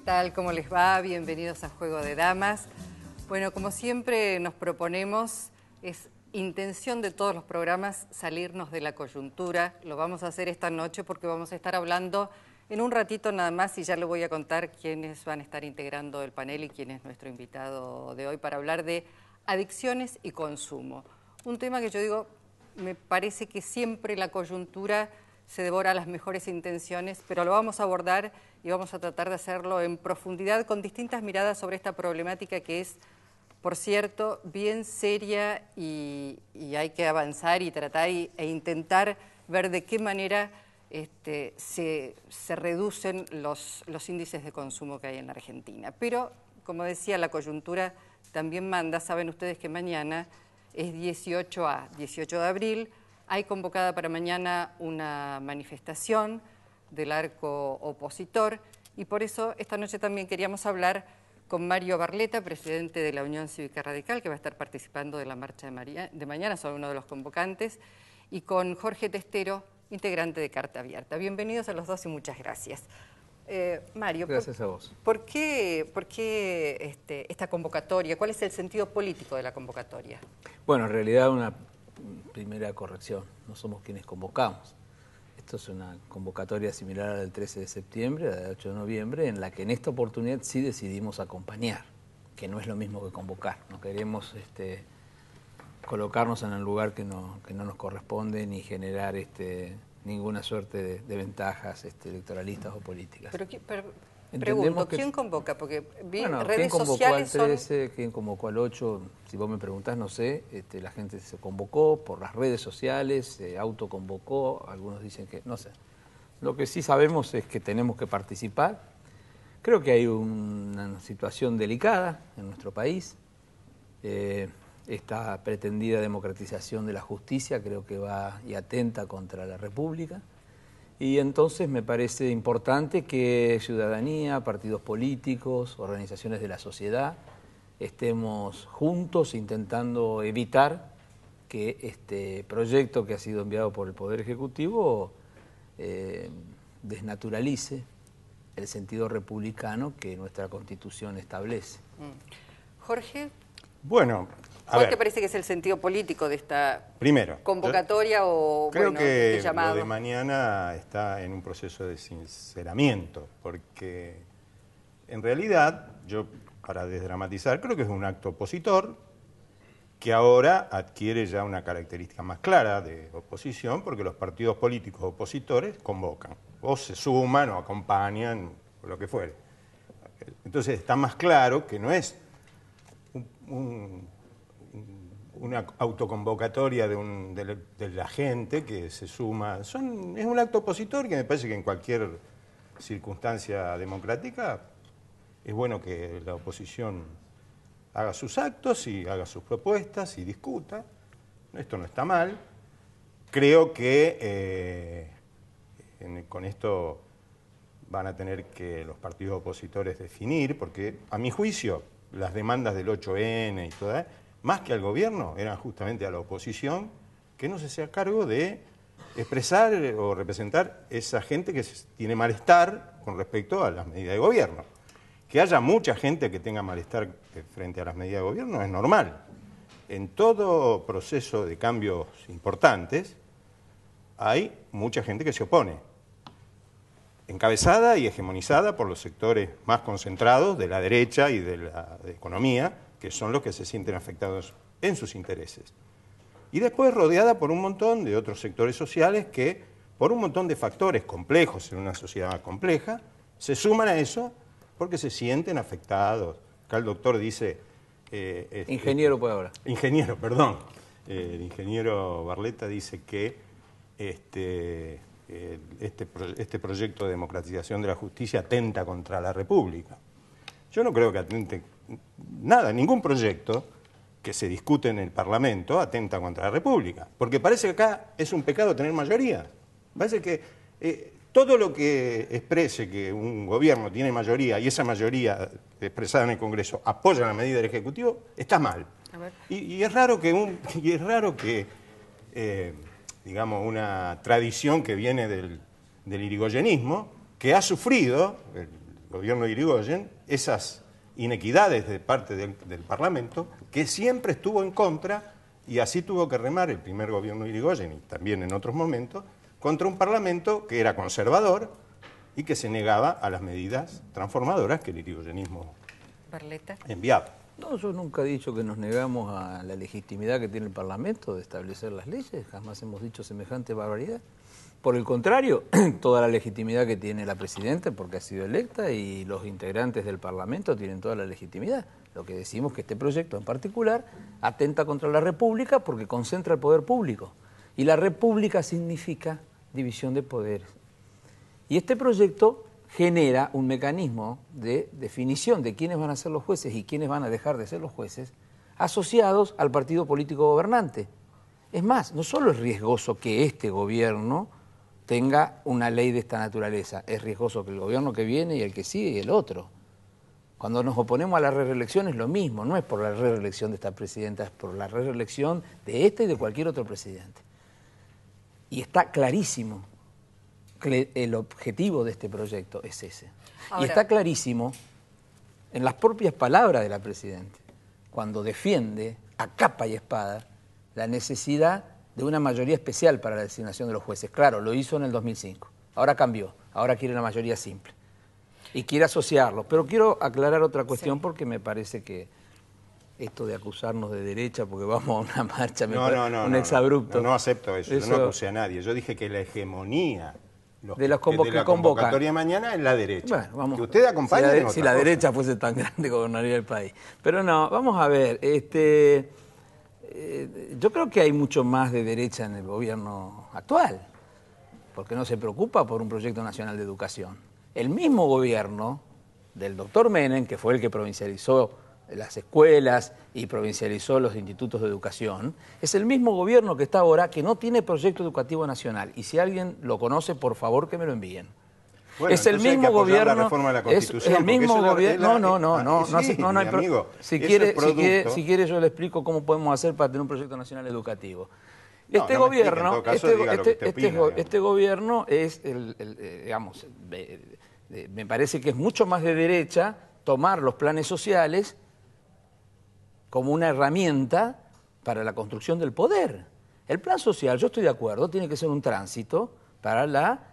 tal? ¿Cómo les va? Bienvenidos a Juego de Damas. Bueno, como siempre nos proponemos, es intención de todos los programas salirnos de la coyuntura. Lo vamos a hacer esta noche porque vamos a estar hablando en un ratito nada más y ya le voy a contar quiénes van a estar integrando el panel y quién es nuestro invitado de hoy para hablar de adicciones y consumo. Un tema que yo digo, me parece que siempre la coyuntura se devora las mejores intenciones, pero lo vamos a abordar y vamos a tratar de hacerlo en profundidad con distintas miradas sobre esta problemática que es, por cierto, bien seria y hay que avanzar y tratar e intentar ver de qué manera se reducen los índices de consumo que hay en la Argentina. Pero, como decía, la coyuntura también manda. Saben ustedes que mañana es 18 de abril. Hay convocada para mañana una manifestación del arco opositor y por eso esta noche también queríamos hablar con Mario Barletta, presidente de la Unión Cívica Radical, que va a estar participando de la marcha de mañana, son uno de los convocantes, y con Jorge Testero, integrante de Carta Abierta. Bienvenidos a los dos y muchas gracias. Mario, gracias a vos. ¿Por qué esta convocatoria? ¿Cuál es el sentido político de la convocatoria? Bueno, en realidad una primera corrección, no somos quienes convocamos. Esto es una convocatoria similar a la del 13 de septiembre, a la del 8 de noviembre, en la que en esta oportunidad sí decidimos acompañar, que no es lo mismo que convocar. No queremos colocarnos en el lugar que no nos corresponde ni generar ninguna suerte de ventajas electoralistas o políticas. Pregunto, ¿quién convoca? Porque bueno, redes ¿quién convocó sociales al 13? ¿Quién convocó al 8? Si vos me preguntás, no sé. La gente se convocó por las redes sociales, se autoconvocó, algunos dicen que... no sé. Lo que sí sabemos es que tenemos que participar. Creo que hay una situación delicada en nuestro país. Esta pretendida democratización de la justicia creo que va y atenta contra la República. Y entonces me parece importante que ciudadanía, partidos políticos, organizaciones de la sociedad, estemos juntos intentando evitar que este proyecto que ha sido enviado por el Poder Ejecutivo desnaturalice el sentido republicano que nuestra Constitución establece. Jorge, bueno, ¿cuál te parece que es el sentido político de esta convocatoria o creo que llamado? Lo de mañana está en un proceso de sinceramiento, porque en realidad, yo para desdramatizar, creo que es un acto opositor que ahora adquiere ya una característica más clara de oposición, porque los partidos políticos opositores convocan, o se suman o acompañan, o lo que fuere. Entonces está más claro que no es una autoconvocatoria de la gente que se suma. Es un acto opositor que me parece que en cualquier circunstancia democrática es bueno que la oposición haga sus actos y haga sus propuestas y discuta. Esto no está mal. Creo que con esto van a tener que los partidos opositores definir, porque a mi juicio las demandas del 8N y todas, más que al gobierno, eran justamente a la oposición, que no se hacía cargo de expresar o representar esa gente que tiene malestar con respecto a las medidas de gobierno. Que haya mucha gente que tenga malestar frente a las medidas de gobierno es normal. En todo proceso de cambios importantes hay mucha gente que se opone, encabezada y hegemonizada por los sectores más concentrados de la derecha y de la economía, que son los que se sienten afectados en sus intereses. Y después rodeada por un montón de otros sectores sociales que, por un montón de factores complejos en una sociedad compleja, se suman a eso porque se sienten afectados. Acá el doctor dice... ingeniero por ahora. Ingeniero, perdón. El ingeniero Barletta dice que este proyecto de democratización de la justicia atenta contra la República. Yo no creo que atente nada, ningún proyecto que se discute en el Parlamento atenta contra la República, porque parece que acá es un pecado tener mayoría. Parece que todo lo que exprese que un gobierno tiene mayoría y esa mayoría expresada en el Congreso apoya la medida del Ejecutivo, está mal. Y es raro que digamos, una tradición que viene del irigoyenismo, que ha sufrido gobierno de Irigoyen, esas inequidades de parte del Parlamento, que siempre estuvo en contra, y así tuvo que remar el primer gobierno de Irigoyen, y también en otros momentos, contra un Parlamento que era conservador y que se negaba a las medidas transformadoras que el irigoyenismo enviaba. No, yo nunca he dicho que nos negamos a la legitimidad que tiene el Parlamento de establecer las leyes, jamás hemos dicho semejante barbaridad. Por el contrario, toda la legitimidad que tiene la Presidenta, porque ha sido electa, y los integrantes del Parlamento tienen toda la legitimidad. Lo que decimos que este proyecto en particular atenta contra la República porque concentra el poder público. Y la República significa división de poderes. Y este proyecto genera un mecanismo de definición de quiénes van a ser los jueces y quiénes van a dejar de ser los jueces, asociados al partido político gobernante. Es más, no solo es riesgoso que este gobierno tenga una ley de esta naturaleza, es riesgoso que el gobierno que viene y el que sigue y el otro. Cuando nos oponemos a la reelección es lo mismo, no es por la reelección de esta presidenta, es por la reelección de este y de cualquier otro presidente. Y está clarísimo que el objetivo de este proyecto es ese. Ahora, y está clarísimo en las propias palabras de la presidenta, cuando defiende a capa y espada la necesidad de una mayoría especial para la designación de los jueces. Claro, lo hizo en el 2005, ahora cambió, ahora quiere una mayoría simple y quiere asociarlos. Pero quiero aclarar otra cuestión, porque me parece que esto de acusarnos de derecha porque vamos a una marcha, un exabrupto. No acepto eso, yo no acusé a nadie, yo dije que la hegemonía de la convocatoria mañana es la derecha. Bueno, vamos, que usted acompañe si la derecha fuese tan grande, gobernaría el país. Pero no, vamos a ver, yo creo que hay mucho más de derecha en el gobierno actual, porque no se preocupa por un proyecto nacional de educación. El mismo gobierno del doctor Menem, que fue el que provincializó las escuelas y provincializó los institutos de educación, es el mismo gobierno que está ahora que no tiene proyecto educativo nacional. Y si alguien lo conoce, por favor que me lo envíen. Bueno, es el mismo gobierno, la reforma de la Constitución, es el mismo gobierno. No hay amigo, si quiere yo le explico cómo podemos hacer para tener un proyecto nacional educativo. Este gobierno es digamos, me parece que es mucho más de derecha tomar los planes sociales como una herramienta para la construcción del poder. El plan social, yo estoy de acuerdo, tiene que ser un tránsito para la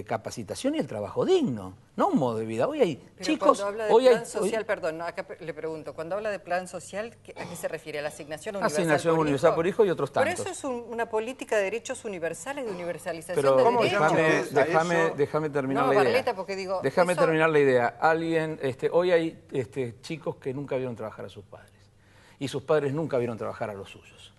capacitación y el trabajo digno, no un modo de vida. Hoy hay chicos... Cuando habla de plan social, perdón, acá le pregunto, cuando habla de plan social, ¿a qué se refiere? ¿A la asignación universal Asignación universal por hijo y otros tantos. Pero eso es una política de derechos universales, de universalización pero de derechos. Déjame terminar la idea. Barleta, porque digo... Déjame terminar la idea. Hoy hay chicos que nunca vieron trabajar a sus padres y sus padres nunca vieron trabajar a los suyos.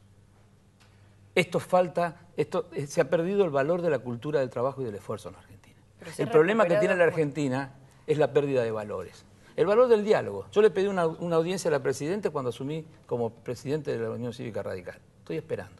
Se ha perdido el valor de la cultura del trabajo y del esfuerzo en la Argentina. El problema que tiene la Argentina es la pérdida de valores. El valor del diálogo. Yo le pedí una audiencia a la Presidenta cuando asumí como presidente de la Unión Cívica Radical. Estoy esperando.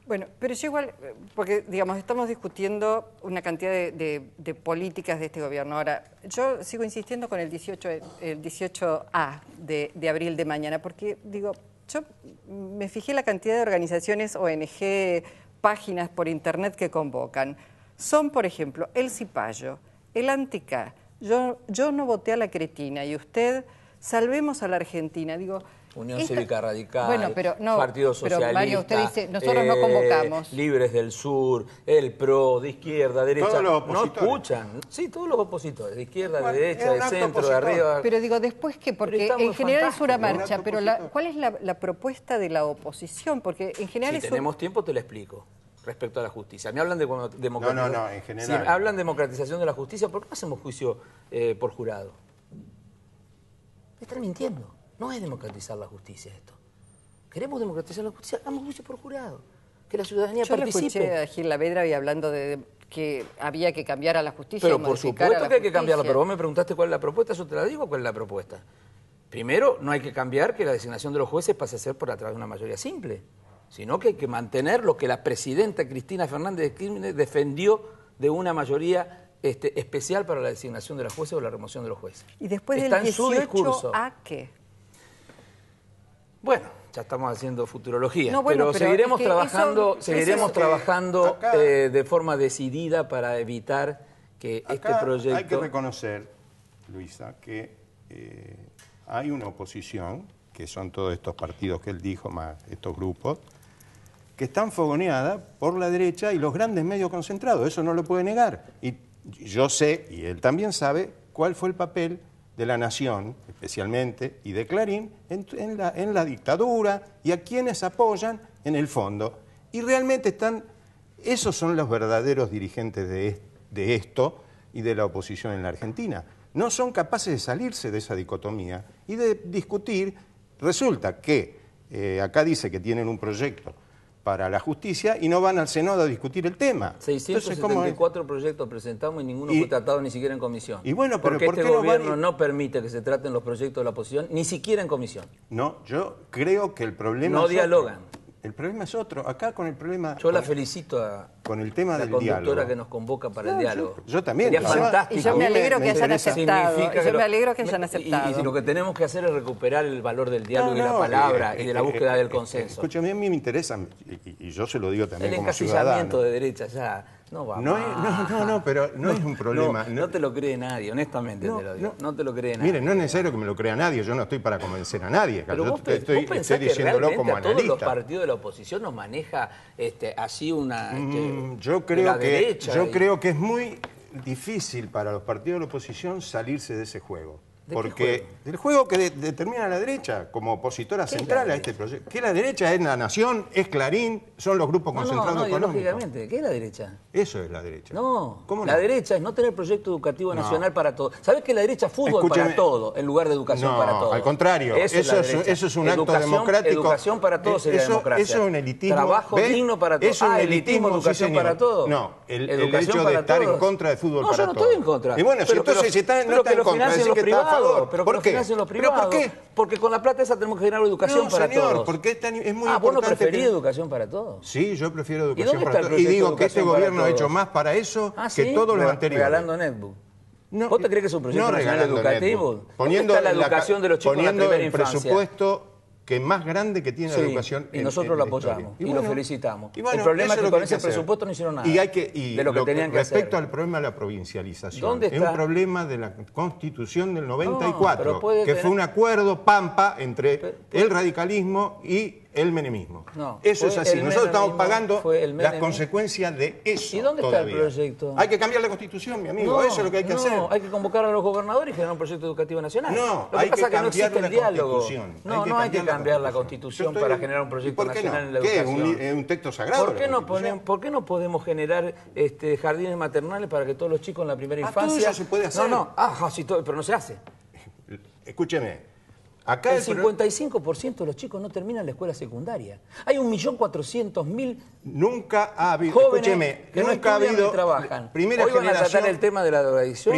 Bueno, pero yo igual, porque digamos, estamos discutiendo una cantidad de políticas de este gobierno. Ahora, yo sigo insistiendo con el 18A de abril de mañana, porque digo... Yo me fijé la cantidad de organizaciones, ONG, páginas por internet que convocan. Son, por ejemplo, el Cipayo, el Antica, yo no voté a la cretina y usted, salvemos a la Argentina. Digo, Unión Cívica Radical, bueno, pero no, Partido Socialista, pero Mario, usted dice, nosotros no convocamos. Libres del Sur, el PRO, de izquierda, derecha. Todos los opositores. No escuchan. Sí, todos los opositores, de izquierda, de derecha, de centro, de arriba. Pero digo, ¿después qué? Porque en general es una marcha, pero ¿cuál es la propuesta de la oposición? Porque en general si tenemos tiempo te lo explico. Respecto a la justicia. Me hablan de democratización. No, en general. Si hablan de democratización de la justicia, ¿por qué no hacemos juicio por jurado? Están mintiendo. No es democratizar la justicia esto. Queremos democratizar la justicia, hagamos juicio por jurado. Que la ciudadanía participe. Yo escuché a Gil Lavedra y hablando de que había que cambiar a la justicia. Pero por supuesto que hay que cambiarla, pero vos me preguntaste cuál es la propuesta, yo te la digo cuál es la propuesta. Primero, no hay que cambiar que la designación de los jueces pase a ser por a través de una mayoría simple, sino que hay que mantener lo que la presidenta Cristina Fernández de Kirchner defendió de una mayoría especial para la designación de los jueces o la remoción de los jueces. ¿Y después del 18A qué? Bueno, ya estamos haciendo futurología, pero seguiremos trabajando, de forma decidida para evitar que este proyecto... Hay que reconocer Luisa, que hay una oposición, que son todos estos partidos que él dijo, más estos grupos, que están fogoneadas por la derecha y los grandes medios concentrados. Eso no lo puede negar. Y yo sé, y él también sabe, cuál fue el papel de La Nación, especialmente, y de Clarín, en la dictadura, y a quienes apoyan en el fondo. Y realmente esos son los verdaderos dirigentes de esto y de la oposición en la Argentina. No son capaces de salirse de esa dicotomía y de discutir. Resulta que acá dice que tienen un proyecto para la justicia y no van al Senado a discutir el tema. 674 proyectos presentamos y ninguno fue tratado ni siquiera en comisión. Y bueno, pero porque ¿por qué este no gobierno no permite que se traten los proyectos de la oposición, ni siquiera en comisión. No, yo creo que el problema no es dialogan. Otro. El problema es otro. Acá con el problema... Yo la felicito con el tema la del conductora diálogo que nos convoca para el diálogo. Yo también. Sería fantástico. Y yo me alegro que hayan aceptado. Yo me alegro que hayan aceptado. Y lo que tenemos que hacer es recuperar el valor del diálogo y la palabra y de la búsqueda del consenso. Escúchame, a mí me interesa, y yo se lo digo también como ciudadano. El encasillamiento de derecha ya no va No, pero no es un problema. No te lo cree nadie, honestamente te lo digo. No te lo cree nadie. Mire, no es necesario que me lo crea nadie, yo no estoy para convencer a nadie. Pero yo vos estoy pensás que diciéndolo realmente como a todos analista. los partidos de la oposición nos maneja así una... Yo creo que es muy difícil para los partidos de la oposición salirse de ese juego. Porque del juego que determina la derecha como opositora central a este proyecto. Que la derecha es La Nación, es Clarín, son los grupos concentrados económicos. Lógicamente, ¿qué es la derecha? Eso es la derecha. No, ¿Cómo la derecha es no tener proyecto educativo nacional para todos. ¿Sabés que la derecha es fútbol para todo, en lugar de educación para todos? Al contrario, eso es un acto democrático. Educación para todos sería democracia. Eso es un elitismo. Trabajo digno para todos. Es un elitismo, educación para todos. No, el hecho de estar en contra del fútbol para todos. No, yo no estoy en contra. Y bueno, si entonces no está en contra, decir que está a favor. ¿Por qué? Los privados. ¿Pero por qué? Porque con la plata esa tenemos que generar educación para todos. No, señor, porque es muy importante. ¿Vos no preferís educación para todos? Sí, yo prefiero educación para todos. Y digo que este gobierno ha hecho más para eso que todos los anteriores. Regalando netbook. ¿Vos te crees que es un proyecto nacional educativo? Poniendo está la educación de los chicos en la primera el infancia? Presupuesto que más grande que tiene la educación y nosotros lo apoyamos y lo felicitamos. Y bueno, el problema es que con ese hacer. Presupuesto no hicieron nada de lo que tenían que hacer. Respecto al problema de la provincialización, ¿Dónde está? es un problema de la Constitución del 94, que fue un acuerdo pampa entre el radicalismo y el menemismo. Eso es así. Nosotros estamos pagando las consecuencias de eso. ¿Y dónde todavía. está el proyecto? Hay que cambiar la Constitución, mi amigo. Eso es lo que hay que hacer. Hay que convocar a los gobernadores y generar un proyecto educativo nacional. No, lo que hay pasa que es que no existe el diálogo. No hay que cambiar la Constitución para generar un proyecto nacional en la educación. ¿Es un texto sagrado? ¿Por qué no podemos generar jardines maternales para que todos los chicos en la primera infancia... Todo eso se puede hacer. Pero no se hace. Escúcheme. Acá el 55% de los chicos no terminan la escuela secundaria. Hay 1.400.000 nunca ha habido, jóvenes que no estudian ni trabajan. Hoy van a tratar el tema de la drogadicción.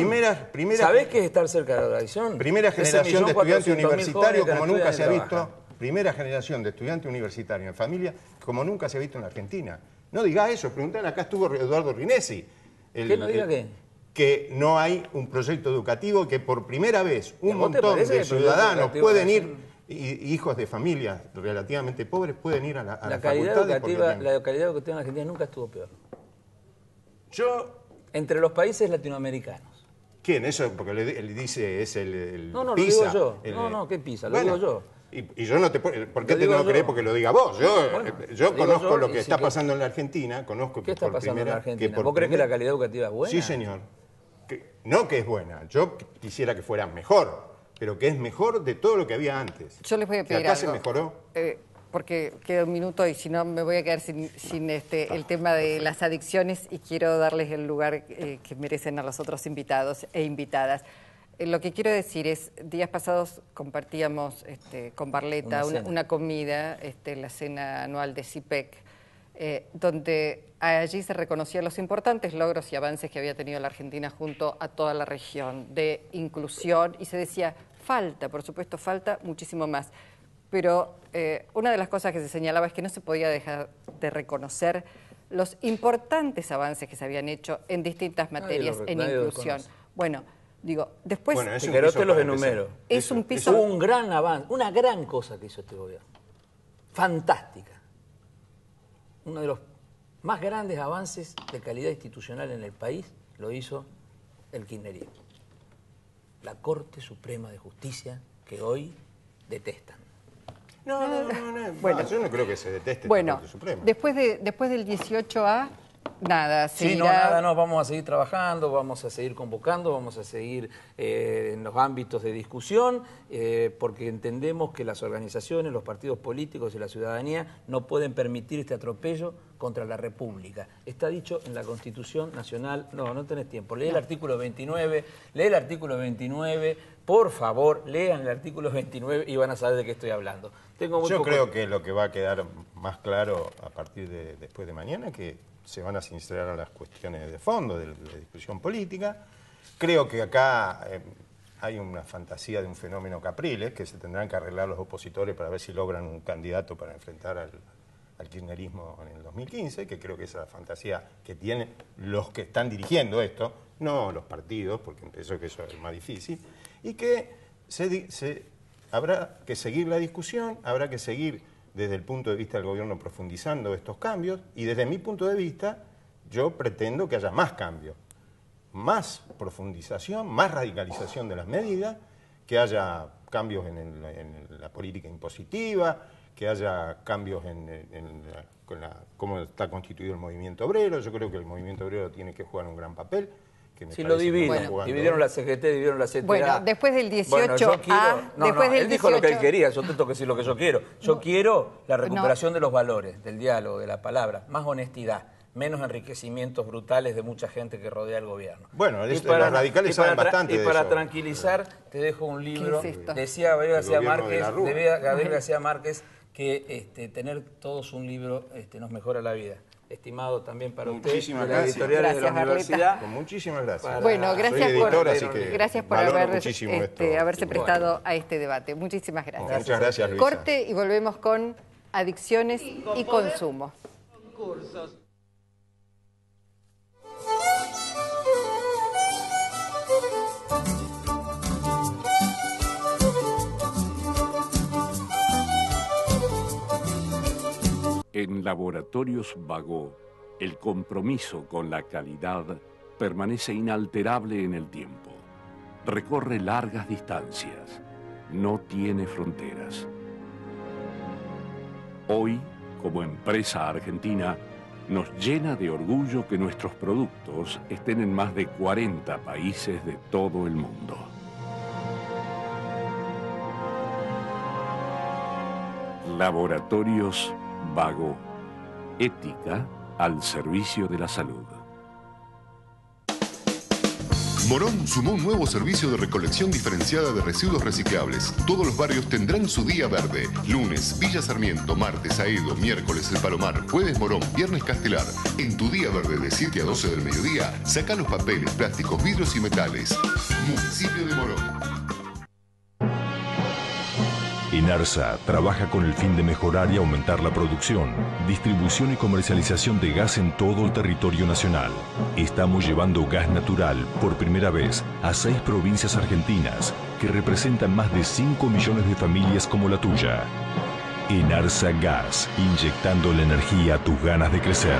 ¿Sabés qué es estar cerca de la drogadicción? Primera generación de estudiantes universitarios como nunca se ha visto. Primera generación de estudiantes universitarios en familia como nunca se ha visto en la Argentina. No diga eso, preguntale, acá estuvo Eduardo Rinesi. ¿Qué no diga qué? Que no hay un proyecto educativo, que por primera vez un montón de ciudadanos pueden ir, hijos de familias relativamente pobres, pueden ir a la calidad educativa. La calidad educativa en la Argentina nunca estuvo peor. Entre los países latinoamericanos. ¿Quién? Eso porque le dice es el No, lo PISA. digo yo. ¿Qué PISA? Lo digo yo. Y yo no te... ¿Por qué te no crees porque lo diga vos? Yo conozco lo que está pasando en la Argentina, conozco... ¿Qué está pasando en la Argentina? ¿Vos crees que la calidad educativa es buena? Sí, señor. No que es buena, yo quisiera que fuera mejor, pero que es mejor de todo lo que había antes. Yo les voy a pedir acá algo, se mejoró. Porque queda un minuto y si no me voy a quedar sin el tema de las adicciones y quiero darles el lugar que merecen a los otros invitados e invitadas. Lo que quiero decir es, días pasados compartíamos con Barleta una comida, la cena anual de CIPEC, donde allí se reconocían los importantes logros y avances que había tenido la Argentina junto a toda la región de inclusión y se decía, por supuesto, falta muchísimo más. Pero una de las cosas que se señalaba es que no se podía dejar de reconocer los importantes avances que se habían hecho en distintas materias en inclusión. Bueno, digo, después... Bueno, te los enumero. Es un piso... un gran avance, una gran cosa que hizo este gobierno. Fantástica. Uno de los más grandes avances de calidad institucional en el país lo hizo el kirchnerismo. la Corte Suprema de Justicia que hoy detestan. No. Bueno. Yo no creo que se deteste Bueno, la Corte Suprema. después del 18A, nada, Sí, vamos a seguir trabajando, vamos a seguir convocando, vamos a seguir en los ámbitos de discusión, porque entendemos que las organizaciones, los partidos políticos y la ciudadanía no pueden permitir este atropello contra la República. Está dicho en la Constitución Nacional. No tenés tiempo. Lee el artículo 29, por favor, lean el artículo 29 y van a saber de qué estoy hablando. Yo creo que lo que va a quedar más claro a partir de después de mañana, que se van a sincerar a las cuestiones de fondo de la discusión política. Creo que acá hay una fantasía de un fenómeno Capriles, que se tendrán que arreglar los opositores para ver si logran un candidato para enfrentar al kirchnerismo en el 2015, que creo que esa fantasía que tienen los que están dirigiendo esto, no los partidos, porque empezó que eso es más difícil, y que habrá que seguir la discusión, habrá que seguir desde el punto de vista del gobierno profundizando estos cambios, y desde mi punto de vista yo pretendo que haya más cambios, más profundización, más radicalización de las medidas, que haya cambios en la política impositiva, que haya cambios en cómo está constituido el movimiento obrero. Yo creo que el movimiento obrero tiene que jugar un gran papel. Si lo dividen, dividieron la CGT, dividieron la CTA. Bueno, después del 18A... Bueno, yo quiero, él dijo lo que él quería, yo tengo que decir lo que yo quiero. Yo quiero la recuperación de los valores, del diálogo, de la palabra, más honestidad, menos enriquecimientos brutales de mucha gente que rodea el gobierno. Bueno, los radicales saben bastante de eso. Y para tranquilizar, te dejo un libro. ¿Qué es esto? Decía Gabriel García Márquez que tener todos un libro nos mejora la vida. Estimado también para ustedes, de las editoriales de la universidad. Con muchísimas gracias. Bueno, gracias por haberse prestado a este debate. Muchísimas gracias. Muchas gracias, Luisa. Corte y volvemos con adicciones y consumo. En Laboratorios Bagó, el compromiso con la calidad permanece inalterable en el tiempo. Recorre largas distancias, no tiene fronteras. Hoy, como empresa argentina, nos llena de orgullo que nuestros productos estén en más de 40 países de todo el mundo. Laboratorios Bagó. Ética al servicio de la salud. Morón sumó un nuevo servicio de recolección diferenciada de residuos reciclables. Todos los barrios tendrán su día verde. Lunes, Villa Sarmiento, martes, Aedo, miércoles, El Palomar, jueves, Morón, viernes, Castelar. En tu día verde de 7 a 12 del mediodía, saca los papeles, plásticos, vidrios y metales. Municipio de Morón. Inarsa trabaja con el fin de mejorar y aumentar la producción, distribución y comercialización de gas en todo el territorio nacional. Estamos llevando gas natural por primera vez a 6 provincias argentinas que representan más de 5 millones de familias como la tuya. Inarsa Gas, inyectando la energía a tus ganas de crecer.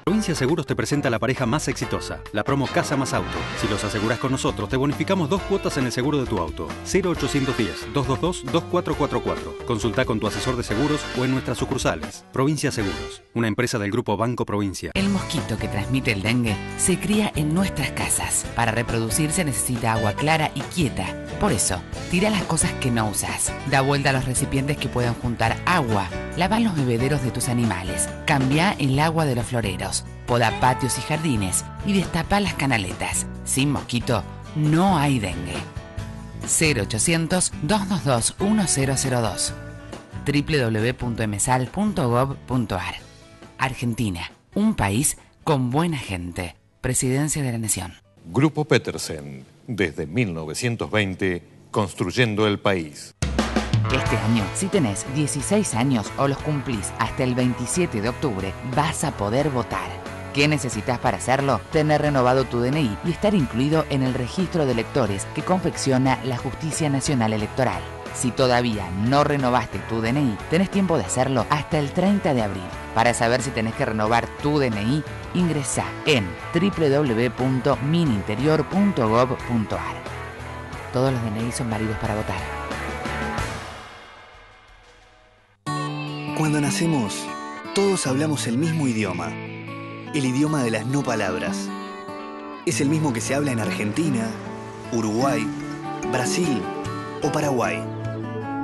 Provincia Seguros te presenta la pareja más exitosa, la promo Casa más Auto. Si los aseguras con nosotros, te bonificamos 2 cuotas en el seguro de tu auto. 0810-222-2444. Consulta con tu asesor de seguros o en nuestras sucursales. Provincia Seguros, una empresa del Grupo Banco Provincia. El mosquito que transmite el dengue se cría en nuestras casas. Para reproducirse necesita agua clara y quieta. Por eso, tira las cosas que no usas. Da vuelta a los recipientes que puedan juntar agua. Lava los bebederos de tus animales. Cambia el agua de los floreros. Poda patios y jardines y destapa las canaletas. Sin mosquito, no hay dengue. 0800-222-1002. www.msal.gov.ar. Argentina, un país con buena gente. Presidencia de la Nación. Grupo Petersen, desde 1920, construyendo el país. Este año, si tenés 16 años o los cumplís hasta el 27 de octubre, vas a poder votar. ¿Qué necesitas para hacerlo? Tener renovado tu DNI y estar incluido en el registro de electores que confecciona la Justicia Nacional Electoral. Si todavía no renovaste tu DNI, tenés tiempo de hacerlo hasta el 30 de abril. Para saber si tenés que renovar tu DNI, ingresá en www.mininterior.gov.ar. Todos los DNI son válidos para votar. Cuando nacemos, todos hablamos el mismo idioma, el idioma de las no palabras. Es el mismo que se habla en Argentina, Uruguay, Brasil o Paraguay.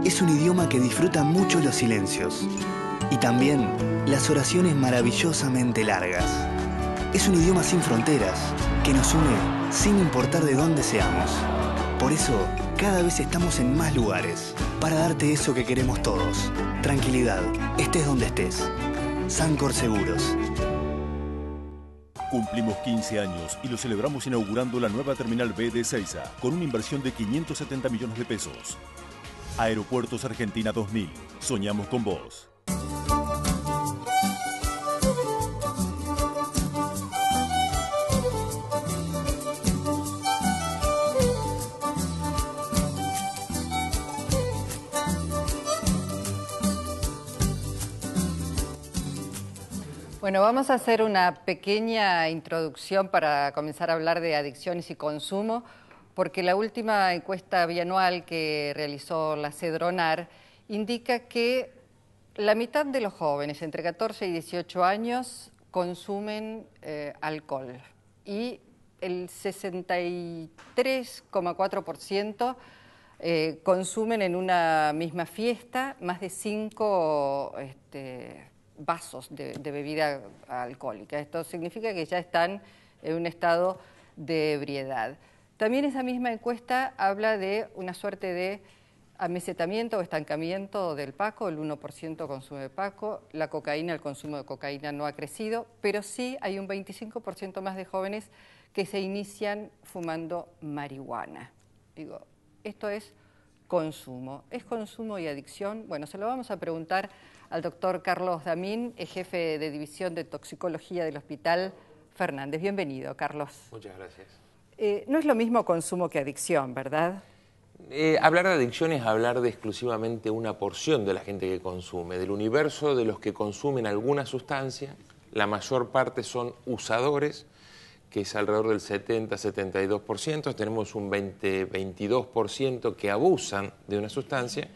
Es un idioma que disfruta mucho los silencios y también las oraciones maravillosamente largas. Es un idioma sin fronteras, que nos une sin importar de dónde seamos. Por eso, cada vez estamos en más lugares, para darte eso que queremos todos. Tranquilidad, estés donde estés. Sancor Seguros. Cumplimos 15 años y lo celebramos inaugurando la nueva Terminal B de Ezeiza, con una inversión de 570 millones de pesos. Aeropuertos Argentina 2000. Soñamos con vos. Bueno, vamos a hacer una pequeña introducción para comenzar a hablar de adicciones y consumo, porque la última encuesta bianual que realizó la Cedronar indica que la mitad de los jóvenes entre 14 y 18 años consumen alcohol y el 63,4% consumen en una misma fiesta más de 5 vasos de bebida alcohólica. Esto significa que ya están en un estado de ebriedad. También esa misma encuesta habla de una suerte de amesetamiento o estancamiento del Paco, el 1% consume Paco, la cocaína, el consumo de cocaína no ha crecido, pero sí hay un 25% más de jóvenes que se inician fumando marihuana. Digo, esto es consumo. ¿Es consumo y adicción? Bueno, se lo vamos a preguntar al doctor Carlos Damín, jefe de División de Toxicología del Hospital Fernández. Bienvenido, Carlos. Muchas gracias. No es lo mismo consumo que adicción, ¿verdad? Hablar de adicción es hablar de exclusivamente una porción de la gente que consume. Del universo de los que consumen alguna sustancia, la mayor parte son usadores, que es alrededor del 70-72%. Tenemos un 20-22% que abusan de una sustancia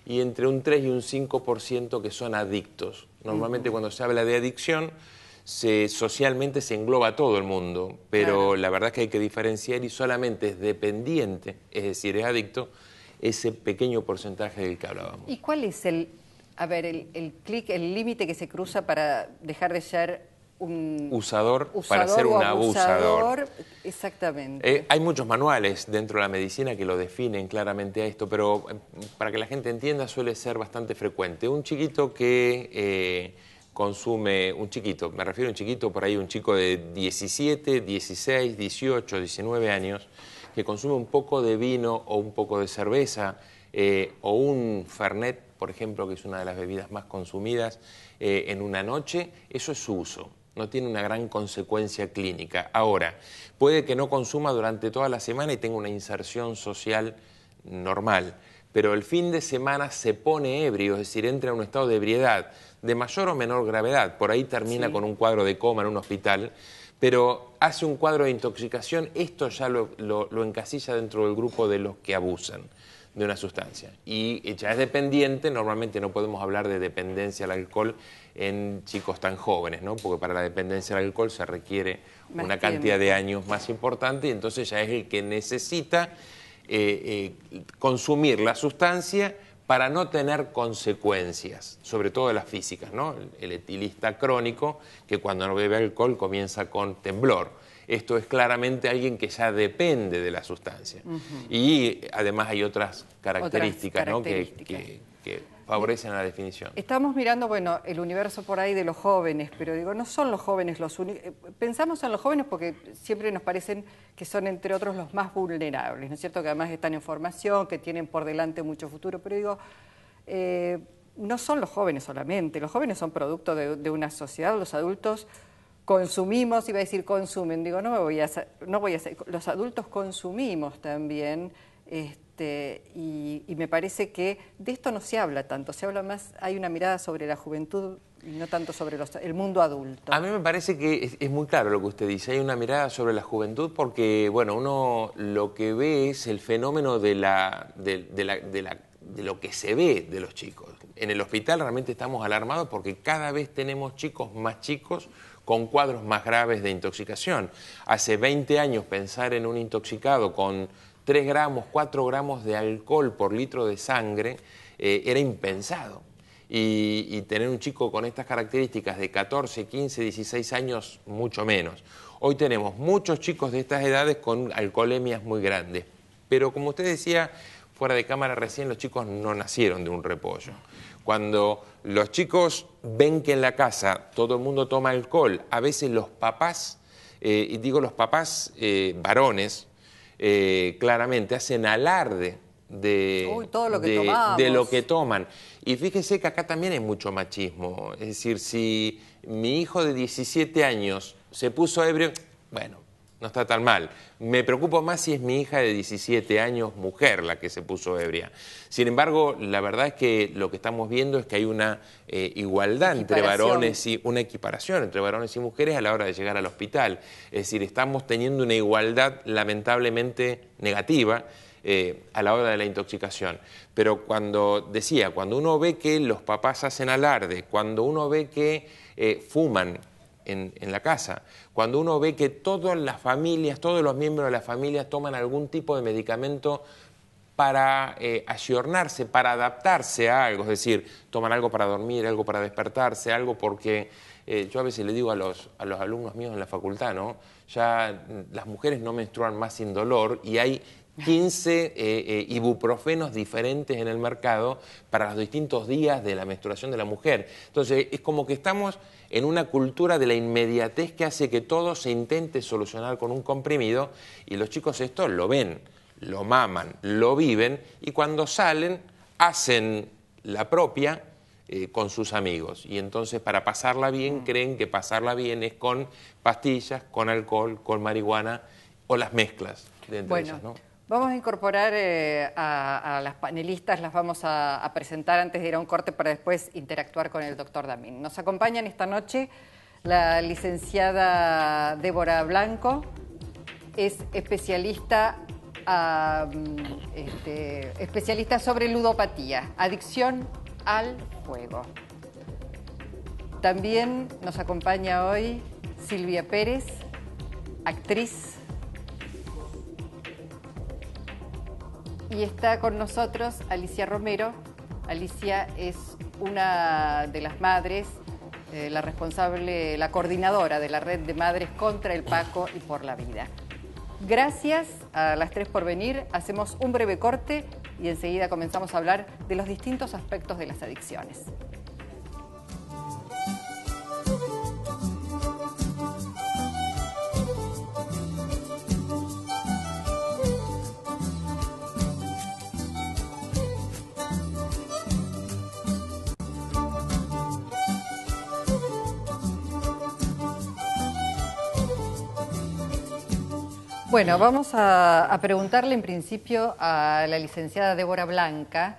y entre un 3 y un 5% que son adictos. Normalmente cuando se habla de adicción, socialmente se engloba a todo el mundo, pero la verdad es que hay que diferenciar y solamente es dependiente, es decir, es adicto, ese pequeño porcentaje del que hablábamos. ¿Y cuál es el límite que se cruza para dejar de ser un usador para ser un abusador? Exactamente. Hay muchos manuales dentro de la medicina que lo definen claramente a esto, pero para que la gente entienda suele ser bastante frecuente. Un chiquito que consume, me refiero a un chiquito, por ahí un chico de 17, 16, 18, 19 años, que consume un poco de vino o un poco de cerveza o un Fernet, por ejemplo, que es una de las bebidas más consumidas en una noche, eso es su uso. No tiene una gran consecuencia clínica. Ahora, puede que no consuma durante toda la semana y tenga una inserción social normal, pero el fin de semana se pone ebrio, es decir, entra en un estado de ebriedad, de mayor o menor gravedad, por ahí termina con un cuadro de coma en un hospital, pero hace un cuadro de intoxicación, esto ya lo encasilla dentro del grupo de los que abusan de una sustancia. Y ya es dependiente, normalmente no podemos hablar de dependencia al alcohol en chicos tan jóvenes, ¿no? Porque para la dependencia al alcohol se requiere una cantidad de años más importante y entonces ya es el que necesita consumir la sustancia para no tener consecuencias, sobre todo las físicas, ¿no? El etilista crónico, que cuando no bebe alcohol comienza con temblor. Esto es claramente alguien que ya depende de la sustancia. Y además hay otras características, ¿no? que favorecen a la definición. Estamos mirando, bueno, el universo por ahí de los jóvenes, pero digo, no son los jóvenes los únicos. Pensamos en los jóvenes porque siempre nos parecen que son, entre otros, los más vulnerables, ¿no es cierto? Que además están en formación, que tienen por delante mucho futuro, pero digo, no son los jóvenes solamente. Los jóvenes son producto de una sociedad, los adultos consumimos, iba a decir consumen, digo, no voy a hacer, los adultos consumimos también y me parece que de esto no se habla tanto, se habla más, hay una mirada sobre la juventud y no tanto sobre el mundo adulto. A mí me parece que es muy claro lo que usted dice, hay una mirada sobre la juventud porque, bueno, uno lo que ve es el fenómeno de lo que se ve de los chicos. En el hospital realmente estamos alarmados porque cada vez tenemos chicos más chicos con cuadros más graves de intoxicación. Hace 20 años pensar en un intoxicado con 3 gramos, 4 gramos de alcohol por litro de sangre era impensado. Y tener un chico con estas características de 14, 15, 16 años, mucho menos. Hoy tenemos muchos chicos de estas edades con alcoholemias muy grandes. Pero como usted decía, fuera de cámara recién, los chicos no nacieron de un repollo. Cuando los chicos ven que en la casa todo el mundo toma alcohol, a veces los papás, y digo los papás varones, claramente hacen alarde de lo que toman. Y fíjese que acá también hay mucho machismo. Es decir, si mi hijo de 17 años se puso ebrio, bueno, no está tan mal. Me preocupo más si es mi hija de 17 años, mujer, la que se puso ebria. Sin embargo, la verdad es que lo que estamos viendo es que hay una igualdad entre varones y una equiparación entre varones y mujeres a la hora de llegar al hospital. Es decir, estamos teniendo una igualdad lamentablemente negativa a la hora de la intoxicación. Pero cuando uno ve que los papás hacen alarde, cuando uno ve que fuman en la casa, cuando uno ve que todas las familias, todos los miembros de la familia toman algún tipo de medicamento para ayornarse, para adaptarse a algo, es decir, toman algo para dormir, algo para despertarse, algo porque yo a veces le digo a los alumnos míos en la facultad, ¿no? Ya las mujeres no menstruan más sin dolor y hay 15 ibuprofenos diferentes en el mercado para los distintos días de la menstruación de la mujer. Entonces, es como que estamos en una cultura de la inmediatez que hace que todo se intente solucionar con un comprimido y los chicos esto lo ven, lo maman, lo viven y cuando salen hacen la propia con sus amigos. Y entonces para pasarla bien creen que pasarla bien es con pastillas, con alcohol, con marihuana o las mezclas de entre ellas, ¿no? Vamos a incorporar a las panelistas, las vamos a presentar antes de ir a un corte para después interactuar con el doctor Damín. Nos acompañan esta noche la licenciada Débora Blanco, es especialista sobre ludopatía, adicción al juego. También nos acompaña hoy Silvia Pérez, actriz. Y está con nosotros Alicia Romero. Alicia es una de las madres, la responsable, la coordinadora de la red de madres contra el Paco y por la vida. Gracias a las tres por venir. Hacemos un breve corte y enseguida comenzamos a hablar de los distintos aspectos de las adicciones. Bueno, vamos a preguntarle en principio a la licenciada Débora Blanca,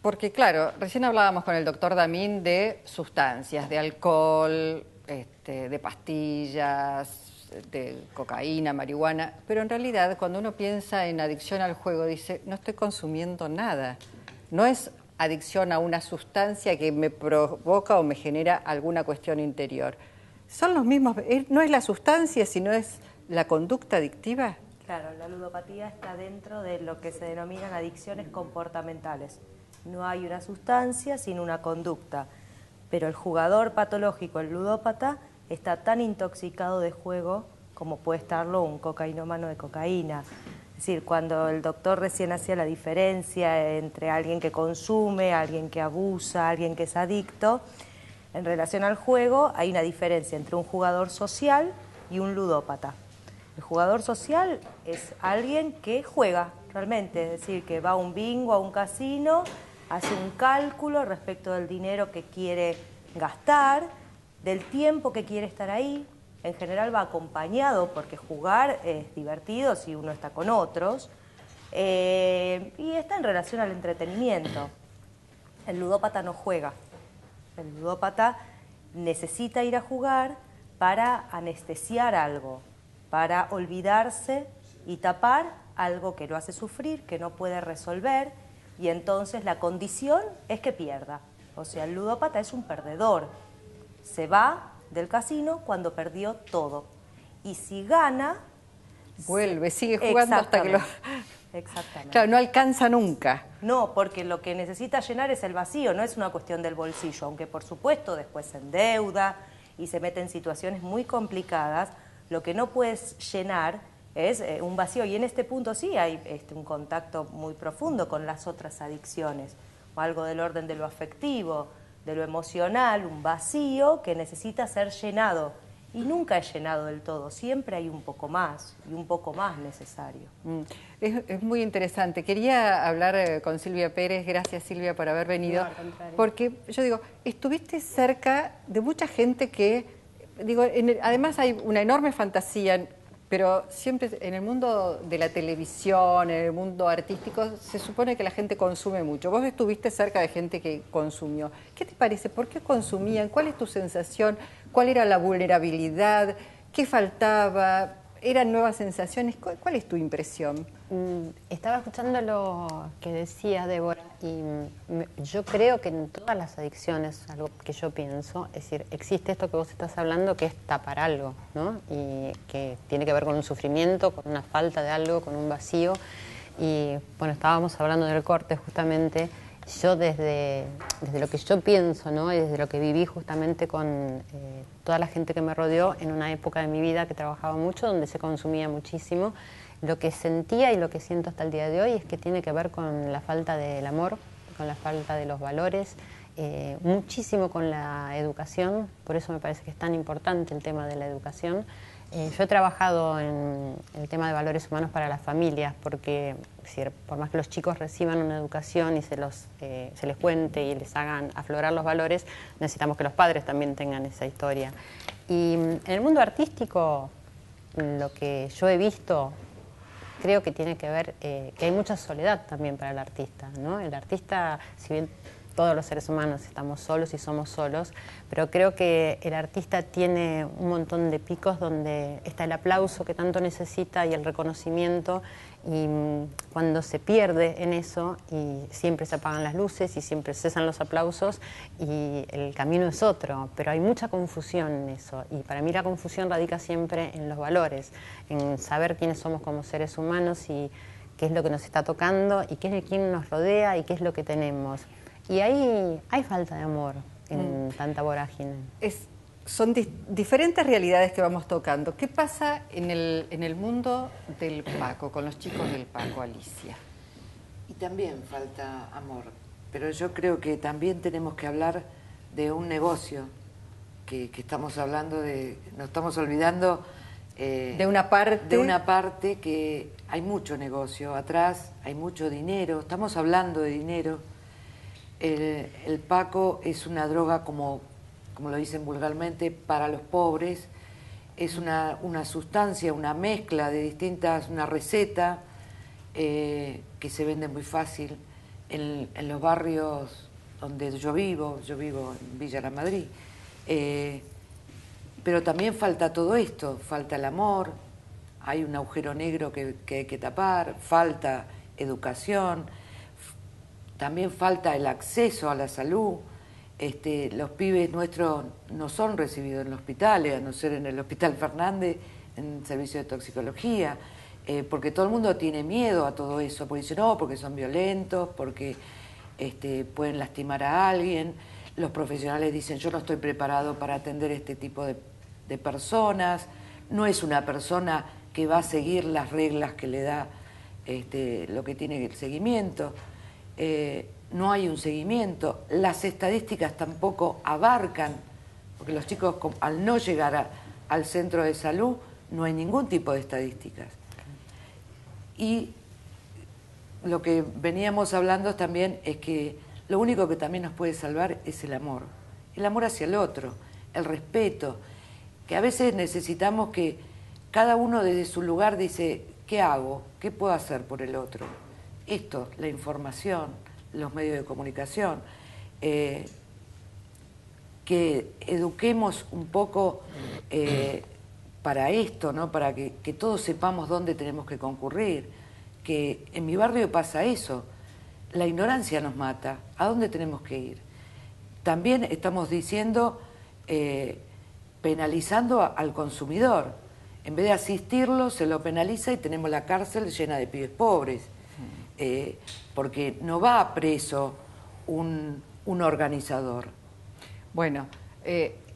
porque claro, recién hablábamos con el doctor Damín de sustancias, de alcohol, de pastillas, de cocaína, marihuana, pero en realidad cuando uno piensa en adicción al juego dice, no estoy consumiendo nada, no es adicción a una sustancia que me provoca o me genera alguna cuestión interior. Son los mismos, no es la sustancia, sino es la conducta adictiva. Claro, la ludopatía está dentro de lo que se denominan adicciones comportamentales. No hay una sustancia sin una conducta, pero el jugador patológico, el ludópata, está tan intoxicado de juego como puede estarlo un cocainómano de cocaína. Es decir, cuando el doctor recién hacía la diferencia entre alguien que consume, alguien que abusa, alguien que es adicto, en relación al juego hay una diferencia entre un jugador social y un ludópata. El jugador social es alguien que juega realmente, es decir, que va a un bingo, a un casino, hace un cálculo respecto del dinero que quiere gastar, del tiempo que quiere estar ahí. En general va acompañado porque jugar es divertido si uno está con otros. Y está en relación al entretenimiento. El ludópata no juega. El ludópata necesita ir a jugar para anestesiar algo, para olvidarse y tapar algo que lo hace sufrir, que no puede resolver, y entonces la condición es que pierda. O sea, el ludópata es un perdedor. Se va del casino cuando perdió todo. Y si gana... vuelve, sigue jugando hasta que lo... Exactamente. Claro, no alcanza nunca. No, porque lo que necesita llenar es el vacío, no es una cuestión del bolsillo, aunque por supuesto después se endeuda y se mete en situaciones muy complicadas, lo que no puedes llenar es un vacío, y en este punto sí hay un contacto muy profundo con las otras adicciones, o algo del orden de lo afectivo, de lo emocional, un vacío que necesita ser llenado. Y nunca es llenado del todo, siempre hay un poco más, y un poco más necesario. Es muy interesante. Quería hablar con Silvia Pérez, gracias Silvia por haber venido, porque yo digo, estuviste cerca de mucha gente que, digo, además hay una enorme fantasía, pero siempre en el mundo de la televisión, en el mundo artístico, se supone que la gente consume mucho. Vos estuviste cerca de gente que consumió. ¿Qué te parece? ¿Por qué consumían? ¿Cuál es tu sensación? ¿Cuál era la vulnerabilidad? ¿Qué faltaba? ¿Eran nuevas sensaciones? ¿Cuál es tu impresión? Estaba escuchando lo que decía Débora y yo creo que en todas las adicciones, algo que yo pienso, es decir, existe esto que vos estás hablando, que es tapar algo, ¿no? Y que tiene que ver con un sufrimiento, con una falta de algo, con un vacío. Y bueno, estábamos hablando del corte justamente. Yo desde lo que yo pienso, ¿no? Y desde lo que viví justamente con toda la gente que me rodeó en una época de mi vida que trabajaba mucho, donde se consumía muchísimo, lo que sentía y lo que siento hasta el día de hoy es que tiene que ver con la falta del amor, con la falta de los valores, muchísimo con la educación, por eso me parece que es tan importante el tema de la educación. Yo he trabajado en el tema de valores humanos para las familias, porque es decir, por más que los chicos reciban una educación y se les cuente y les hagan aflorar los valores, necesitamos que los padres también tengan esa historia. Y en el mundo artístico, lo que yo he visto, creo que tiene que ver, que hay mucha soledad también para el artista, ¿no? El artista, si bien todos los seres humanos estamos solos y somos solos, pero creo que el artista tiene un montón de picos donde está el aplauso que tanto necesita y el reconocimiento, y cuando se pierde en eso y siempre se apagan las luces y siempre cesan los aplausos y el camino es otro, pero hay mucha confusión en eso, y para mí la confusión radica siempre en los valores, en saber quiénes somos como seres humanos y qué es lo que nos está tocando y quién nos rodea y qué es lo que tenemos. Y ahí hay falta de amor en tanta vorágine. Son diferentes realidades que vamos tocando. ¿Qué pasa en el mundo del Paco, con los chicos del Paco, Alicia? Y también falta amor, pero yo creo que también tenemos que hablar de un negocio, que estamos hablando de, nos estamos olvidando de una parte que hay mucho negocio atrás, hay mucho dinero, estamos hablando de dinero. El Paco es una droga, como lo dicen vulgarmente, para los pobres. Es una sustancia, una mezcla de distintas, una receta que se vende muy fácil en los barrios donde yo vivo en Villa La Madrid. Pero también falta todo esto, falta el amor, hay un agujero negro que hay que tapar, falta educación, también falta el acceso a la salud. Los pibes nuestros no son recibidos en los hospitales, a no ser en el Hospital Fernández, en servicio de toxicología, porque todo el mundo tiene miedo a todo eso, porque dicen, no, porque son violentos, porque pueden lastimar a alguien. Los profesionales dicen, yo no estoy preparado para atender este tipo de personas. No es una persona que va a seguir las reglas que le da lo que tiene el seguimiento. No hay un seguimiento, las estadísticas tampoco abarcan, porque los chicos al no llegar al centro de salud no hay ningún tipo de estadísticas. Y lo que veníamos hablando también es que lo único que también nos puede salvar es el amor hacia el otro, el respeto, que a veces necesitamos que cada uno desde su lugar dice, ¿qué hago? ¿Qué puedo hacer por el otro? esto, la información, los medios de comunicación, que eduquemos un poco para esto, ¿no? Para que todos sepamos dónde tenemos que concurrir, que en mi barrio pasa eso, la ignorancia nos mata, ¿a dónde tenemos que ir? También estamos diciendo, penalizando al consumidor, en vez de asistirlo se lo penaliza y tenemos la cárcel llena de pibes pobres, porque no va preso un organizador. Bueno,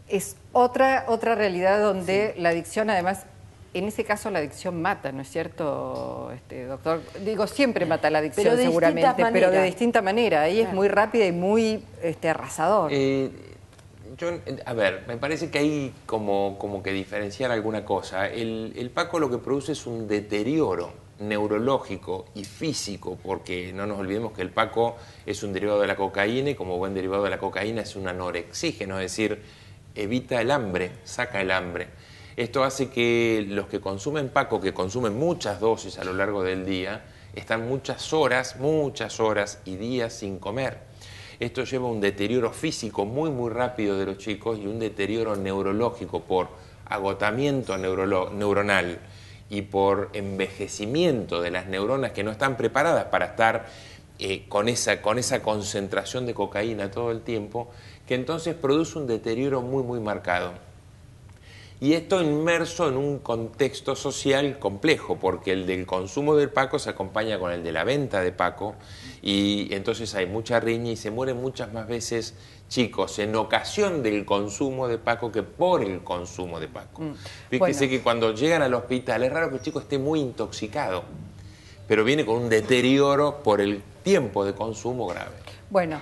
es otra realidad donde la adicción, además, en ese caso la adicción mata, ¿no es cierto, doctor? Digo, siempre mata la adicción pero seguramente, pero de distinta manera. Ahí claro. Es muy rápida y muy arrasador. A ver, me parece que hay como que diferenciar alguna cosa. El Paco lo que produce es un deterioro neurológico y físico, porque no nos olvidemos que el Paco es un derivado de la cocaína y como buen derivado de la cocaína es un anorexígeno, es decir, evita el hambre, saca el hambre. Esto hace que los que consumen Paco, que consumen muchas dosis a lo largo del día, están muchas horas y días sin comer. Esto lleva a un deterioro físico muy rápido de los chicos y un deterioro neurológico por agotamiento neuronal y por envejecimiento de las neuronas que no están preparadas para estar con esa concentración de cocaína todo el tiempo, que entonces produce un deterioro muy marcado. Y esto inmerso en un contexto social complejo, porque el del consumo del Paco se acompaña con el de la venta de Paco, y entonces hay mucha riña y se mueren muchas más veces chicos en ocasión del consumo de Paco que por el consumo de Paco. Fíjese que cuando llegan al hospital es raro que el chico esté muy intoxicado, pero viene con un deterioro por el tiempo de consumo grave. Bueno,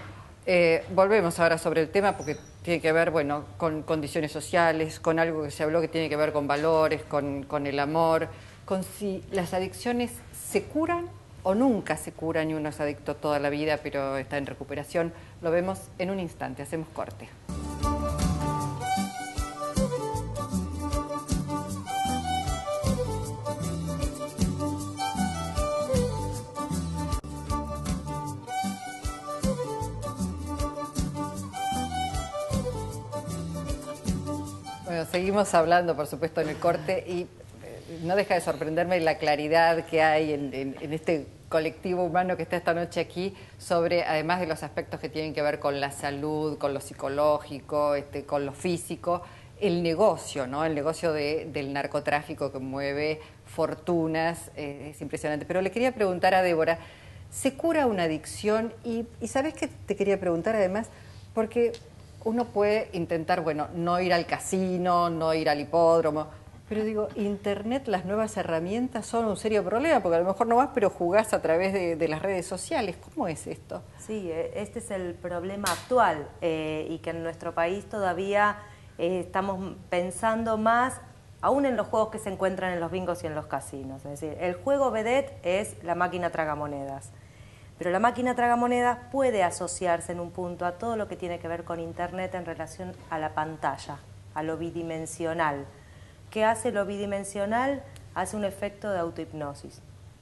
volvemos ahora sobre el tema porque tiene que ver, bueno, con condiciones sociales, con algo que se habló que tiene que ver con valores, con el amor, con si las adicciones se curan o nunca se curan y uno es adicto toda la vida pero está en recuperación. Lo vemos en un instante, hacemos corte. Bueno, seguimos hablando, por supuesto, en el corte y no deja de sorprenderme la claridad que hay en este colectivo humano que está esta noche aquí sobre, además de los aspectos que tienen que ver con la salud, con lo psicológico, con lo físico, el negocio, ¿no? El negocio del narcotráfico que mueve fortunas, es impresionante. Pero le quería preguntar a Débora, ¿se cura una adicción? Y ¿sabés qué te quería preguntar además? Porque uno puede intentar, bueno, no ir al casino, no ir al hipódromo, pero digo, Internet, las nuevas herramientas son un serio problema, porque a lo mejor no vas, pero jugás a través de las redes sociales. ¿Cómo es esto? Sí, este es el problema actual y que en nuestro país todavía estamos pensando más, aún en los juegos que se encuentran en los bingos y en los casinos. Es decir, el juego vedette es la máquina tragamonedas. Pero la máquina tragamonedas puede asociarse en un punto a todo lo que tiene que ver con Internet en relación a la pantalla, a lo bidimensional. ¿Qué hace lo bidimensional? Hace un efecto de autohipnosis.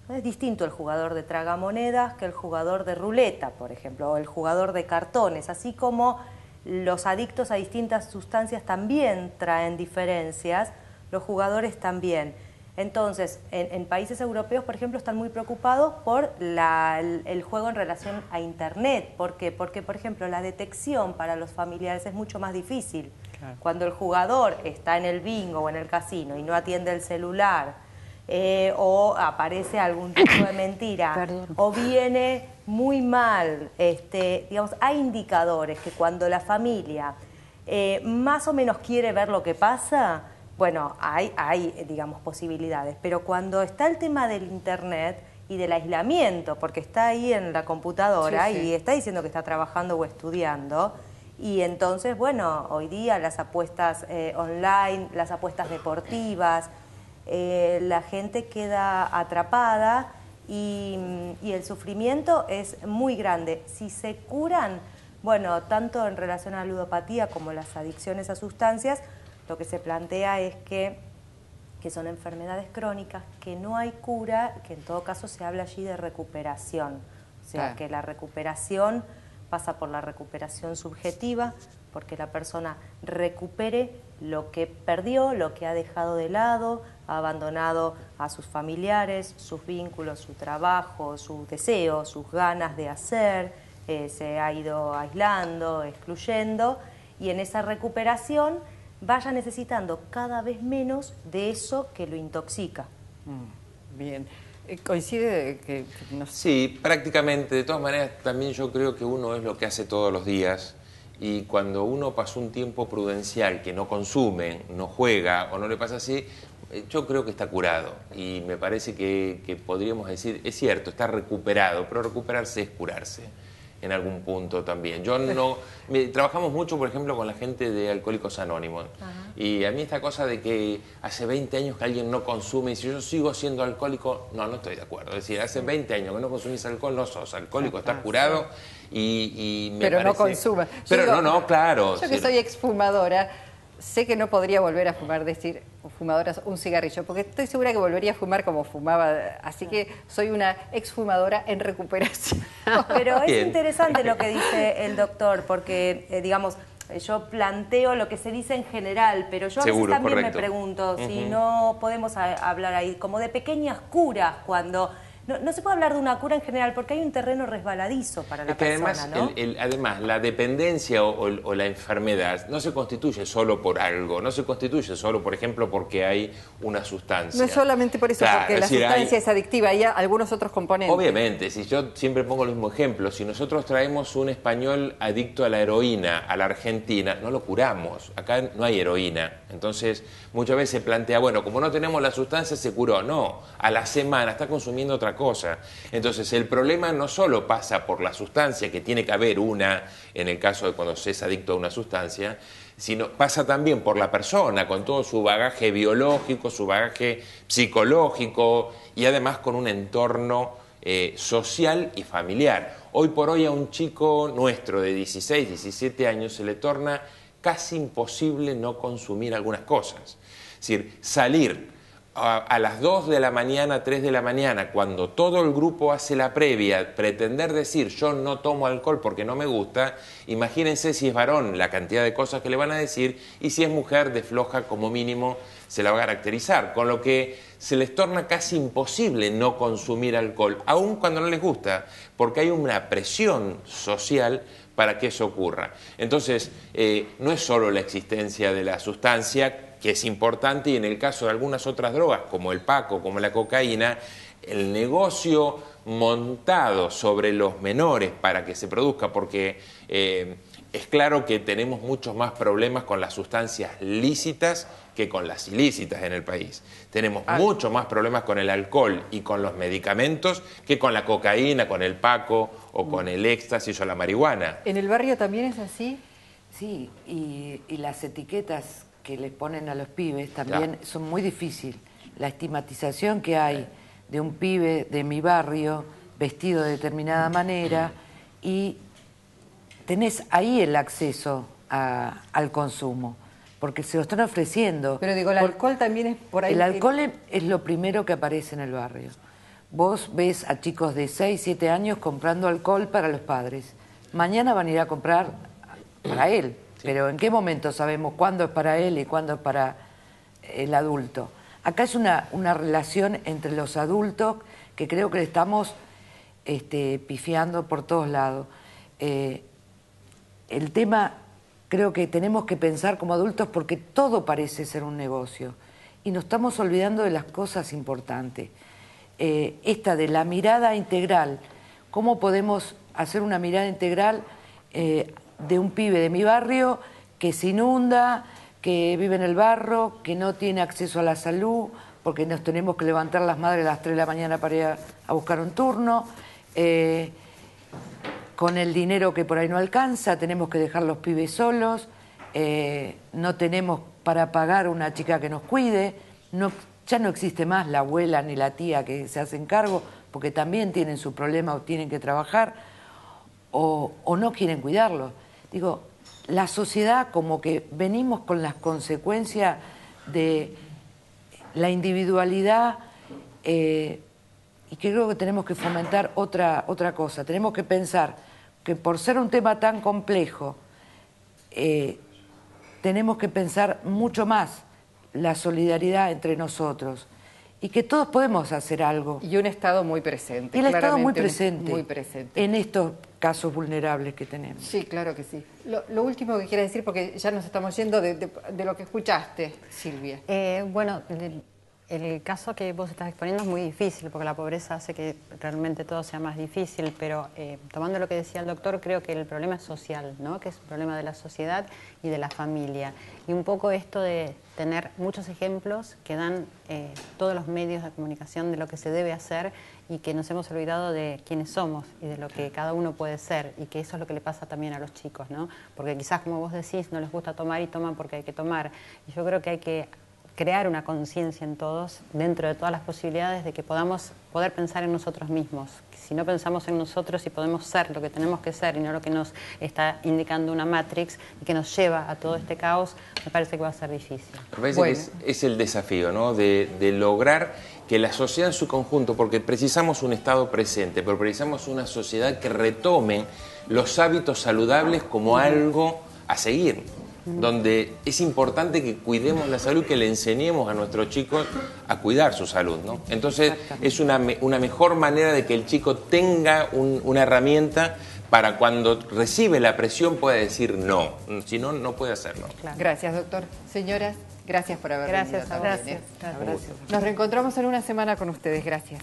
Es distinto el jugador de tragamonedas que el jugador de ruleta, por ejemplo, o el jugador de cartones, así como los adictos a distintas sustancias también traen diferencias, los jugadores también. Entonces, en países europeos, por ejemplo, están muy preocupados por el juego en relación a Internet. ¿Por qué? Porque, por ejemplo, la detección para los familiares es mucho más difícil. Claro. Cuando el jugador está en el bingo o en el casino y no atiende el celular, o aparece algún tipo de mentira, Perdón. O viene muy mal, digamos, hay indicadores que cuando la familia más o menos quiere ver lo que pasa, bueno, hay, digamos, posibilidades, pero cuando está el tema del Internet y del aislamiento, porque está ahí en la computadora sí, sí. Y está diciendo que está trabajando o estudiando, y entonces, bueno, hoy día las apuestas online, las apuestas deportivas, la gente queda atrapada y el sufrimiento es muy grande. Si se curan, bueno, tanto en relación a la ludopatía como las adicciones a sustancias, lo que se plantea es que que son enfermedades crónicas, que no hay cura, que en todo caso se habla allí de recuperación. O sea, que la recuperación pasa por la recuperación subjetiva, porque la persona recupere lo que perdió, lo que ha dejado de lado, ha abandonado a sus familiares, sus vínculos, su trabajo, sus deseos, sus ganas de hacer, se ha ido aislando, excluyendo, y en esa recuperación vaya necesitando cada vez menos de eso que lo intoxica. Bien. ¿Coincide que no sé? Sí, prácticamente. De todas maneras, también yo creo que uno es lo que hace todos los días, y cuando uno pasó un tiempo prudencial, que no consume, no juega o no le pasa así, yo creo que está curado, y me parece que podríamos decir, es cierto, está recuperado, pero recuperarse es curarse en algún punto también. Trabajamos mucho, por ejemplo, con la gente de Alcohólicos Anónimos. Y a mí esta cosa de que hace 20 años que alguien no consume, y si yo sigo siendo alcohólico, no estoy de acuerdo. Es decir, hace 20 años que no consumís alcohol, no sos alcohólico, estás curado, y me pero parece... no consuma. Pero no, claro. Yo que soy exfumadora, sé que no podría volver a fumar, decir, fumadoras, un cigarrillo, porque estoy segura que volvería a fumar como fumaba, así que soy una exfumadora en recuperación. Pero es interesante lo que dice el doctor, porque, digamos, yo planteo lo que se dice en general, pero yo a veces también me pregunto si no podemos hablar ahí como de pequeñas curas, cuando... No se puede hablar de una cura en general porque hay un terreno resbaladizo para la persona, además, ¿no? además, la dependencia o la enfermedad no se constituye solo por algo, no se constituye solo, por ejemplo, porque hay una sustancia. No es solamente por eso, porque la sustancia es adictiva, hay algunos otros componentes. Obviamente, si yo siempre pongo el mismo ejemplo, si nosotros traemos un español adicto a la heroína a la Argentina, no lo curamos, acá no hay heroína. Entonces, muchas veces se plantea, bueno, como no tenemos la sustancia, se curó. No, a la semana está consumiendo otra cosa. Entonces, el problema no solo pasa por la sustancia, que tiene que haber una, en el caso de cuando se es adicto a una sustancia, sino pasa también por la persona, con todo su bagaje biológico, su bagaje psicológico, y además con un entorno social y familiar. Hoy por hoy a un chico nuestro de 16, 17 años se le torna casi imposible no consumir algunas cosas. Es decir, salir a las 2 de la mañana, 3 de la mañana, cuando todo el grupo hace la previa, pretender decir yo no tomo alcohol porque no me gusta, imagínense si es varón la cantidad de cosas que le van a decir, y si es mujer de floja como mínimo se la va a caracterizar, con lo que se les torna casi imposible no consumir alcohol, aun cuando no les gusta, porque hay una presión social para que eso ocurra. Entonces, no es solo la existencia de la sustancia, que es importante, y en el caso de algunas otras drogas, como el paco, como la cocaína, el negocio montado sobre los menores para que se produzca, porque es claro que tenemos muchos más problemas con las sustancias lícitas que con las ilícitas en el país. Tenemos mucho más problemas con el alcohol y con los medicamentos que con la cocaína, con el paco o con el éxtasis o la marihuana. ¿En el barrio también es así? Sí, y las etiquetas que les ponen a los pibes también son muy difíciles. La estigmatización que hay de un pibe de mi barrio vestido de determinada manera, y tenés ahí el acceso al consumo, porque se lo están ofreciendo. Pero digo, el alcohol también es por ahí. El alcohol es lo primero que aparece en el barrio. Vos ves a chicos de 6, 7 años comprando alcohol para los padres. Mañana van a ir a comprar para él. Pero ¿en qué momento sabemos cuándo es para él y cuándo es para el adulto? Acá es una relación entre los adultos que creo que le estamos pifiando por todos lados. El tema, creo que tenemos que pensar como adultos, porque todo parece ser un negocio y nos estamos olvidando de las cosas importantes. Esta de la mirada integral, ¿cómo podemos hacer una mirada integral de un pibe de mi barrio que se inunda, que vive en el barro, que no tiene acceso a la salud, porque nos tenemos que levantar las madres a las 3 de la mañana para ir a buscar un turno, con el dinero que por ahí no alcanza, tenemos que dejar los pibes solos, no tenemos para pagar una chica que nos cuide, ya no existe más la abuela ni la tía que se hacen cargo, porque también tienen su problema o tienen que trabajar, o no quieren cuidarlo. Digo, la sociedad como que venimos con las consecuencias de la individualidad, y creo que tenemos que fomentar otra cosa. Tenemos que pensar que por ser un tema tan complejo, tenemos que pensar mucho más la solidaridad entre nosotros y que todos podemos hacer algo. Y un Estado muy presente. Y el Estado muy muy presente en estos casos vulnerables que tenemos. Sí, claro que sí. Lo último que quiero decir, porque ya nos estamos yendo de lo que escuchaste, Silvia. Bueno, el caso que vos estás exponiendo es muy difícil, porque la pobreza hace que realmente todo sea más difícil, pero tomando lo que decía el doctor, creo que el problema es social, ¿no? Que es un problema de la sociedad y de la familia. Y un poco esto de tener muchos ejemplos que dan todos los medios de comunicación de lo que se debe hacer y que nos hemos olvidado de quiénes somos y de lo que cada uno puede ser, y que eso es lo que le pasa también a los chicos, ¿no? Porque quizás, como vos decís, no les gusta tomar y toman porque hay que tomar. Y yo creo que hay que crear una conciencia en todos, dentro de todas las posibilidades, de que podamos poder pensar en nosotros mismos. Si no pensamos en nosotros y podemos ser lo que tenemos que ser y no lo que nos está indicando una Matrix y que nos lleva a todo este caos, me parece que va a ser difícil. Me parece que es el desafío, ¿no? De lograr que la sociedad en su conjunto, porque precisamos un Estado presente, pero precisamos una sociedad que retome los hábitos saludables como algo a seguir, donde es importante que cuidemos la salud, que le enseñemos a nuestros chicos a cuidar su salud, ¿no? Entonces es una mejor manera de que el chico tenga una herramienta para cuando recibe la presión pueda decir no, si no, no puede hacerlo. Claro. Gracias, doctor. Señoras, gracias por haber venido. Gracias. Nos reencontramos en una semana con ustedes. Gracias.